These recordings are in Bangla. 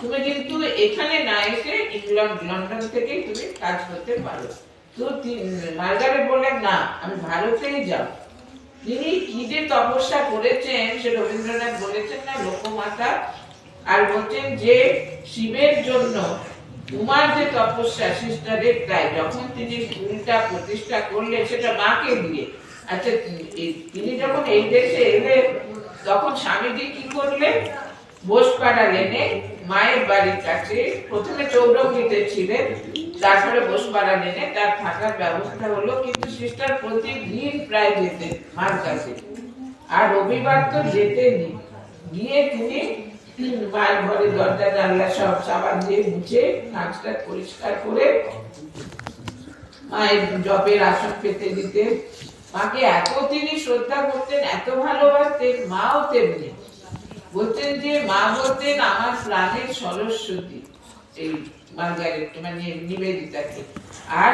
তুমি কিন্তু এখানে না এসে ইংল্যান্ড লন্ডন থেকেই তুমি কাজ করতে পারো। তো মার্গারেট বললেন না, আমি ভারতেই যাব। তিনি কি যে তপস্যা করেছেন সে রবীন্দ্রনাথ বলেছেন না, লোকমাতা। আর বলছেন যে শিবের জন্য তোমার যে তপস্যা সিস্টারের তাই, যখন তিনি স্কুলটা প্রতিষ্ঠা করলেন সেটা মাকে দিয়ে। আচ্ছা, তিনি যখন এই দেশে এলেন তখন স্বামীজি কি করলেন, বোসপাড়া লেনে মায়ের বাড়ির কাছে, প্রথমে চৌরঙ্গিতে ছিলেন, তারপরে বোসপাড়া লেনে তার থাকার ব্যবস্থা হলো। কিন্তু সিস্টার প্রতিদিন প্রায় যেতেন মার কাছে, আর রবিবার তো যেতেনই। গিয়ে তিনি মায়ের ঘরে দরজা জানলা সব সাবান দিয়ে মুছে কাঁচটা পরিষ্কার করে মায়ের জবের আসন পেতে দিতেন। মাকে এত তিনি শ্রদ্ধা করতেন, এত ভালোবাসতেন। মাও তেমনি বলতেন যে মা বলতেন আমার প্রাণের সরস্বতী, এই মার্গারেট মানে নিবেদিতাকে। আর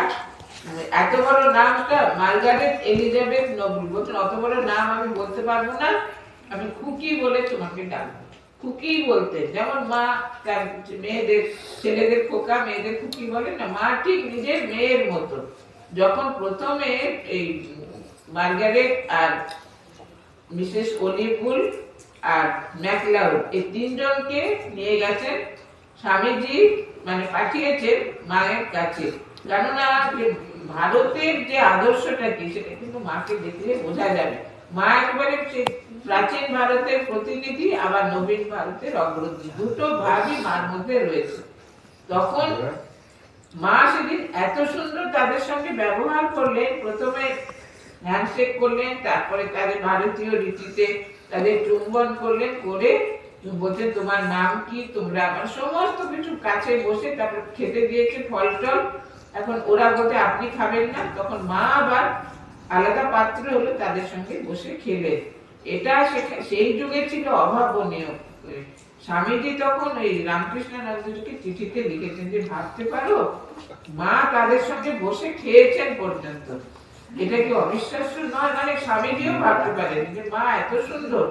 এত বড় নামটা মার্গারেট এলিজাবেথ নোবেল, বলতেন অত বড় নাম আমি বলতে পারবো না, আমি খুকি বলে তোমাকে ডাকবো। খুকি বলতেন, যেমন মা তার মেয়েদের, ছেলেদের খোকা, মেয়েদের খুকি বলে না, মা ঠিক নিজের মেয়ের মতো। যখন প্রথমে এই মার্গারেট আর মিসেস অলিভুল আর ম্যাকলাউড এই তিনজনকে নিয়ে গেছেন স্বামীজি, মানে পাঠিয়েছেন মায়ের কাছে। কেননা যে ভারতের যে আদর্শটা কি সেটা কিন্তু মাকে দেখলে বোঝা যাবে। মা একবারে প্রাচীন ভারতের প্রতিনিধি, আবার নবীন ভারতের অগ্রদূত, দুটো ভাবই মার মধ্যে রয়েছে। তখন মা সেদিন এত সুন্দর তাদের সঙ্গে ব্যবহার করলেন, প্রথমে হ্যান্ডশেক করলেন, তারপরে তাদের ভারতীয় রীতিতে তাদের চুম্বন করলেন, করে বলছেন তোমার নাম কি, তোমরা আমার সমস্ত কিছু কাছে বসে, তারপর খেতে দিয়েছে ফল টল। এখন ওরা বলতে আপনি খাবেন না, তখন মা আবার আলাদা পাত্র হলো তাদের সঙ্গে বসে খেলেন। এটা সেই যুগে ছিল অভাবনীয়। স্বামীজি তখন এই রামকৃষ্ণানন্দজিকে চিঠিতে লিখেছেন যে ভাবতে পারো মা তাদের সঙ্গে বসে খেয়েছেন পর্যন্ত। এটা কি অবিশ্বাস্য নয়? মানে স্বামীজিও ভাবতে পারেন যে মা এত সুন্দর।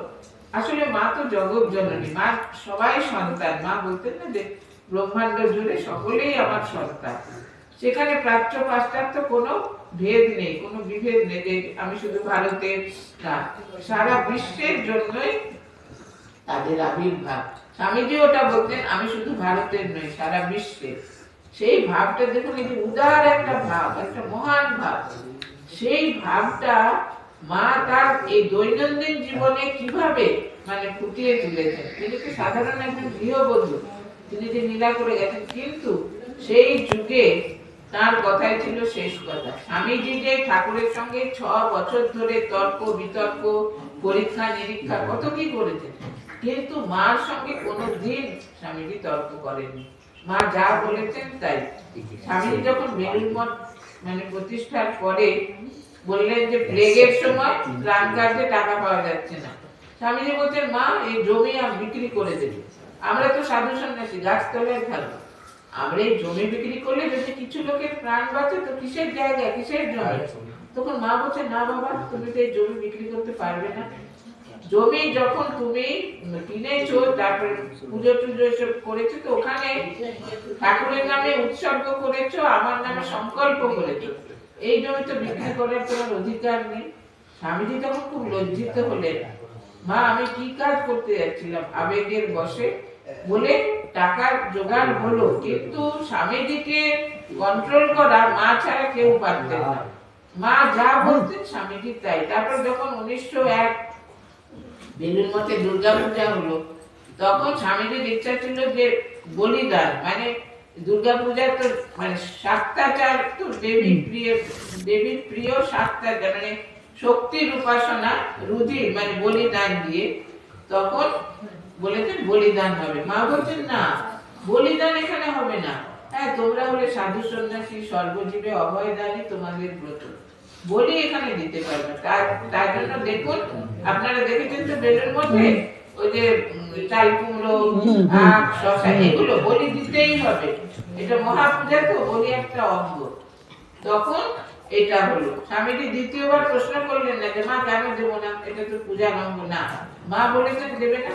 আসলে মা তো জগৎ জননী, মা সবাই সন্তান। মা বলতেন না যে ব্রহ্মাণ্ড জুড়ে সকলেই আমার সন্তান। সেখানে প্রাচ্য পাশ্চাত্য কোনো ভেদ নেই, কোনো বিভেদ নেই যে আমি শুধু ভারতের না, সারা বিশ্বের জন্যই তাদের আবির্ভাব। স্বামীজি ওটা বলতেন, আমি শুধু ভারতের নই, সারা বিশ্বের। সেই ভাবটা দেখুন, এই যে উদার একটা ভাব, একটা মহান ভাব, সেই ভাবটা মা তার এই দৈনন্দিন জীবনে কিভাবে মানে ফুটিয়ে তুলেছেন। তিনি তো সাধারণ একজন গৃহবধূ, তিনি যে লীলা করে গেছেন, কিন্তু সেই যুগে তার কথাই ছিল শেষ কথা। স্বামীজি যে ঠাকুরের সঙ্গে 6 বছর ধরে তর্ক বিতর্ক, পরীক্ষা নিরীক্ষা কত কি করেছেন, কিন্তু মার সঙ্গে কোনোদিন স্বামীজি তর্ক করেননি। মা যা বলেছেন তাই। স্বামীজি যখন বেলুড় মঠ মানে প্রতিষ্ঠার পরে বললেন যে প্লেগের সময় ত্রাণ কার্ডে টাকা পাওয়া যাচ্ছে না, স্বামীজি বলছেন মা এই জমি আমি বিক্রি করে দেব, আমরা তো সাধু সন্ন্যাসী, গাছতলায় থাকবো, আমরা এই জমি বিক্রি করলে যদি কিছু লোকের প্রাণ বাঁচে তো কিসের জায়গা, কিসের জমি? তখন মা বলছে না বাবা, তুমি তো এই জমি বিক্রি করতে পারবে না। জমি যখন তুমি কিনেছো, তারপরে পুজো টুজো এসব করেছো, তো ওখানে ঠাকুরের নামে উৎসর্গ করেছো, আমার নামে সংকল্প করেছো, এই জমি তো বিক্রি করার তোমার অধিকার নেই। স্বামীজি তখন খুব লজ্জিত হলেন, মা আমি কি কাজ করতে যাচ্ছিলাম আবেগের বশে, বলে টাকার জোগাড় হলো। কিন্তু স্বামীজিকে কন্ট্রোল করা মা ছাড়া কেউ পারতেন না। মা যা বলতেন স্বামীজি তাই। তারপর যখন 1901 বেলুড় মঠে দুর্গা পূজা হলো, তখন স্বামীজির ইচ্ছা ছিল যে বলিদান, মানে দুর্গা পূজা তো মানে 7টা চার তো দেবীর প্রিয় 7টা, মানে শক্তির উপাসনা, রুধির মানে বলিদান দিয়ে। তখন বলেছেন বলিদান হবে। মা বলছেন না, বলিদান এখানে হবে না, হ্যাঁ তোমরা হলে সাধু সন্ন্যাসী, সর্বজীবে অভয়দানী, তোমাদের ব্রত, বলি এখানে দিতে পারবে। তার জন্য দেখুন, আপনারা দেখেছেন তো বেলুড় মঠে ওই যে চাল কুমড়ো, আখ, শশা, এগুলো বলি দিতেই হবে। এটা মহাপূজা, তো বলি একটা অঙ্গ। তখন এটা হলো। স্বামীজি দ্বিতীয়বার প্রশ্ন করলেন না যে মা কেন দেবো না, এটা তো পূজার অঙ্গ না। মা বলেছেন দেবে না,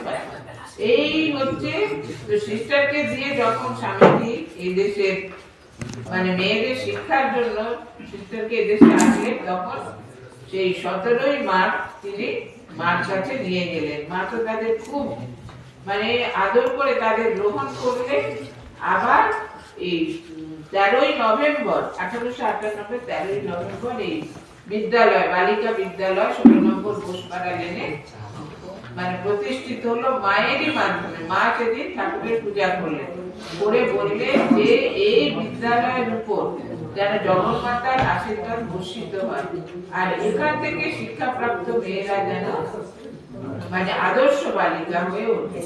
এই হচ্ছে সিস্টারকে দিয়ে যখন স্বামীজি এই দেশের মানে মেয়েদের শিক্ষার জন্য সিস্টারকে এদেশে আসলেন, তখন সেই 17ই মার্চ তিনি মার কাছে নিয়ে গেলেন। মা তো তাদের খুব মানে আদর করে তাদের গ্রহণ করলেন। আবার এই 13ই নভেম্বর 1898 13ই নভেম্বর এই বিদ্যালয়, বালিকা বিদ্যালয় 16 নম্বর ঘোষপাড়া লেনে মানে প্রতিষ্ঠিত হলো মায়েরই মাধ্যমে। মা সেদিন ঠাকুরের পূজা করলেন, করে বললেন যে এই বিদ্যালয়ের উপর যেন জগন্মাতার আশীর্বাদ বর্ষিত হয়, আর এখান থেকে শিক্ষাপ্রাপ্ত মেয়েরা যেন মানে আদর্শ বালিকা হয়ে ওঠে।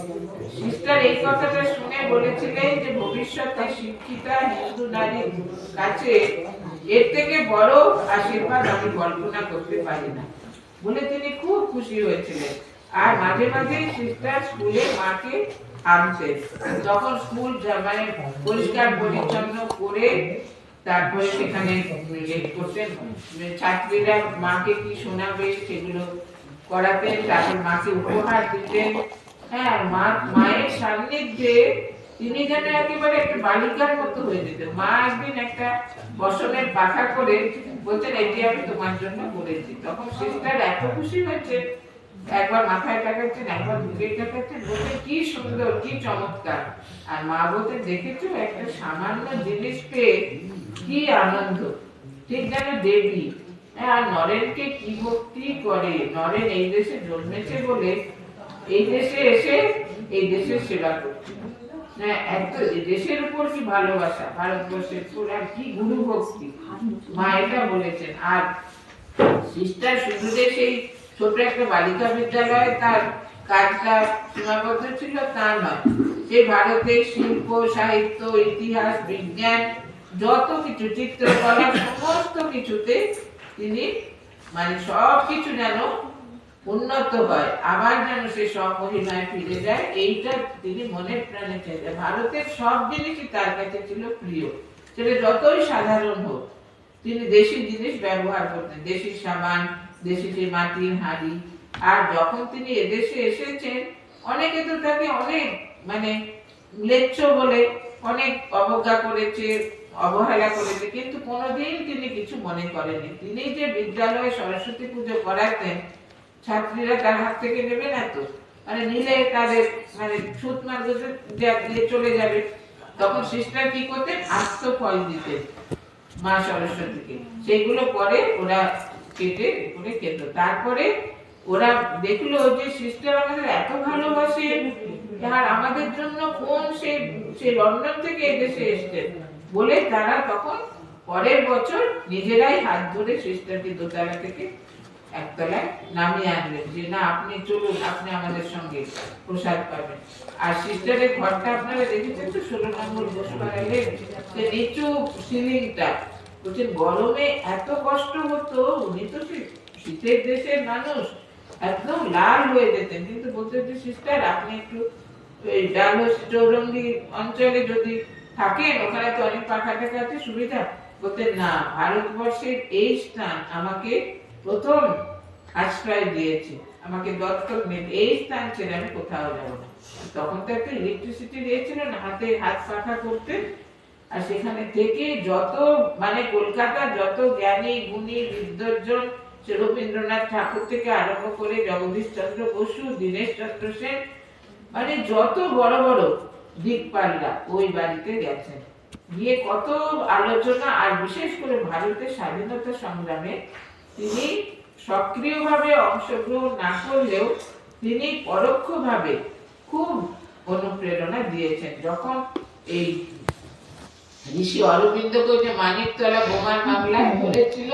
সিস্টার এই কথাটা শুনে বলেছিলেন যে ভবিষ্যতে শিক্ষিতা হিন্দু নারীর কাছে এর থেকে বড় আশীর্বাদ আমি কল্পনা করতে পারি না বলে তিনি খুব খুশি হয়েছিলেন। আর মাঝে মাঝে সিস্টার স্কুলে মাকে আনতেন, তখন স্কুল মানে পরিষ্কার পরিচ্ছন্ন করে তারপরে সেখানে করতেন, ছাত্রীরা মাকে কি শোনাবে সেগুলো করাতেন, তারপর মাকে উপহার দিতেন। হ্যাঁ, মায়ের সান্নিধ্যে তিনি যেন একেবারে একটা বালিকার মতো হয়ে যেতেন। মা একদিন একটা বসনের পাখা করে বলছেন এটি আমি তোমার জন্য করেছি। তখন সিস্টার এত খুশি হয়েছে, একবার মাথায় টাকাচ্ছেন, একবার বুকে টাকাচ্ছেন, বলতে কি সুন্দর, কি চমৎকার। আর মা বলতে দেখেছো একটা সামান্য জিনিস পেয়ে কি আনন্দ, ঠিক যেন দেবী। আর নরেনকে কি ভক্তি করে, নরেন এই দেশে জন্মেছে বলে এই দেশে এসে এই দেশের সেবা করছে। দেশের উপর কি ভালোবাসা, ভারতবর্ষের পুরা কি গুরু ভক্তি, মা এটা বলেছেন। আর সিস্টার শুধু যে সেই ছোট একটা বালিকা বিদ্যালয়ে তার কাজটা সীমাবদ্ধ ছিল তা নয়, সে ভারতের শিল্প, সাহিত্য, ইতিহাস, বিজ্ঞান, যত কিছু, চিত্রকলা, সমস্ত কিছুতে তিনি মানে সব কিছু যেন উন্নত হয়, আবার যেন সে সব মহিমায় ফিরে যায়, এইটা তিনি মনের প্রাণে চাইতেন। ভারতের সব জিনিসই তার কাছে ছিল প্রিয়, সেটা যতই সাধারণ হোক। তিনি দেশি জিনিস ব্যবহার করতেন, দেশি সাবান, দেশি যে মাটির হাঁড়ি। আর যখন তিনি এদেশে এসেছেন, অনেকে তো তাকে অনেক মানে লেচ্ছ বলে অনেক অবজ্ঞা করেছে, অবহেলা করেছে, কিন্তু কোনোদিন তিনি কিছু মনে করেনি। তিনি যে বিদ্যালয়ে সরস্বতী পুজো করাতেন, ছাত্রীরা তার হাত থেকে নেবে না তো, মানে নিলে তাদের মানে ছুত মারতে দিয়ে চলে যাবে। তখন সিস্টার কি করতেন, আস্ত ফল দিতেন মা সরস্বতীকে, সেগুলো পরে ওরা কেটে করে খেত। তারপরে ওরা দেখলো যে সিস্টার আমাদের এত ভালোবাসে, আর আমাদের জন্য কোন সে লন্ডন থেকে এদেশে এসছেন বলে তারা তখন পরের বছর নিজেরাই হাত ধরে সিস্টারকে দোতলা থেকে একতলায় নামিয়ে আনলেন, যে না আপনি চলুন, আপনি আমাদের সঙ্গে প্রসাদ পাবেন। আর সিস্টারের ঘরটা আপনারা দেখেছেন তো, 16 নম্বর ঘোষপাড়ালে যে নিচু সিলিংটা, বলছেন গরমে এত কষ্ট হতো, উনি তো শীতের দেশের মানুষ, একদম লাল হয়ে যেতেন, কিন্তু বলতে যে সিস্টার আপনি একটু ওই ডালহৌসি চৌরঙ্গি অঞ্চলে যদি থাকেন, ওখানে তো অনেক পাখা টাকা আছে, সুবিধা। বলতেন না, ভারতবর্ষের এই স্থান আমাকে প্রথম আশ্রয় দিয়েছে, আমাকে দত্তক নেন, এই স্থান ছেড়ে আমি কোথাও যাবো না। তখন তো একটা ইলেকট্রিসিটি দিয়েছিল না, হাতে হাত পাখা করতে। আর সেখানে থেকে যত মানে কলকাতার যত জ্ঞানী গুণী বিদ্বজ্জন, রবীন্দ্রনাথ ঠাকুর থেকে আরম্ভ করে জগদীশ চন্দ্র বসু, দীনেশ চন্দ্র সেন, মানে যত বড় বড় দিকপাল্লা ওই বাড়িতে গেছেন, গিয়ে কত আলোচনা। আর বিশেষ করে ভারতের স্বাধীনতা সংগ্রামে তিনি সক্রিয়ভাবে অংশগ্রহণ না করলেও তিনি পরোক্ষভাবে খুব অনুপ্রেরণা দিয়েছেন। যখন এই ঋষি অরবিন্দকে যে মানিকতলা বোমার মামলায় ধরেছিল,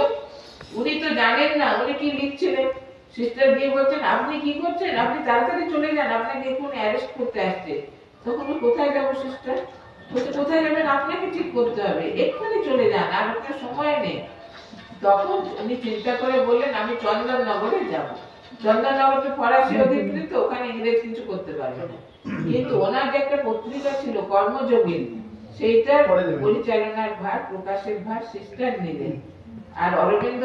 উনি তো জানেন না উনি কি লিখছিলেন। সিস্টার দিয়ে বলছেন আপনি কি করছেন, আপনি তাড়াতাড়ি চলে যান, আপনাকে এখন অ্যারেস্ট করতে আসছে। তখন কোথায় যাবো সিস্টার, বলছে কোথায় যাবেন, আপনাকে ঠিক করতে হবে, এক্ষুনি চলে যান, আর আপনার সময় নেই। তখন উনি চিন্তা করে বললেন আমি চন্দননগরে যাব। চন্দননগর তো ফরাসি অধিকৃত, ওখানে ইংরেজ কিছু করতে পারবে না, কিন্তু ওনার যে একটা পত্রিকা ছিল কর্মযোগী, সেইটার পরিচালনার ভার, প্রকাশের ভার সিস্টার নিলেন। আর অরবিন্দ